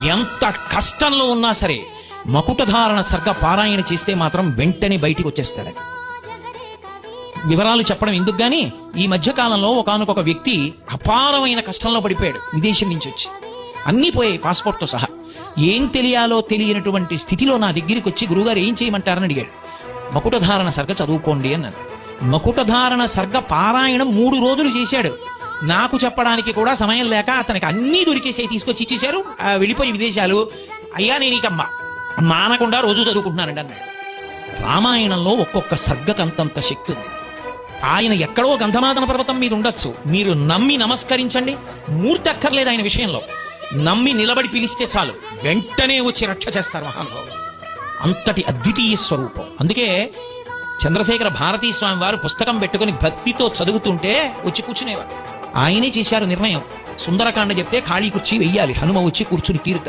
ఎంత కష్టంలో ఉన్నా సరే మకుటధారణ సర్గ పారాయణ చేస్తే మాత్రం వెంటనే బయటికి వచ్చేస్తాడు. వివరాలు చెప్పడం ఎందుకు గాని, ఈ మధ్య కాలంలో ఒకానొక వ్యక్తి అపారమైన కష్టంలో పడిపోయాడు. విదేశం నుంచి వచ్చి అన్నీ పోయాయి, పాస్పోర్ట్తో సహా. ఏం తెలియాలో తెలియనటువంటి స్థితిలో నా దగ్గరికి వచ్చి, గురుగారు ఏం చేయమంటారని అడిగాడు. మకుటధారణ సర్గ చదువుకోండి అన్నాను. మకుటధారణ సర్గ పారాయణం 3 రోజులు చేశాడు. నాకు చెప్పడానికి కూడా సమయం లేక అతనికి అన్నీ దొరికేసాయి, తీసుకొచ్చి ఇచ్చేశారు. వెళ్ళిపోయి విదేశాలు. అయ్యా నేను ఇక మానకుండా రోజు చదువుకుంటున్నానండి అన్నాడు. రామాయణంలో ఒక్కొక్క సర్గకంతంత శక్తి ఉంది. ఆయన ఎక్కడో గంధమాదన పర్వతం మీద ఉండొచ్చు, మీరు నమ్మి నమస్కరించండి. మూర్తి అక్కర్లేదు ఆయన విషయంలో. నమ్మి నిలబడి పిలిస్తే చాలు, వెంటనే వచ్చి రక్ష చేస్తారు మహానుభావుడు. అంతటి అద్వితీయ స్వరూపం. అందుకే చంద్రశేఖర భారతీ స్వామి వారు పుస్తకం పెట్టుకుని భక్తితో చదువుతుంటే వచ్చి కూర్చునేవారు. ఆయనే చేశారు నిర్ణయం. సుందరకాండ చెప్తే ఖాళీ కుర్చీ వెయ్యాలి, హనుమ వచ్చి కూర్చుని తీరుతారు.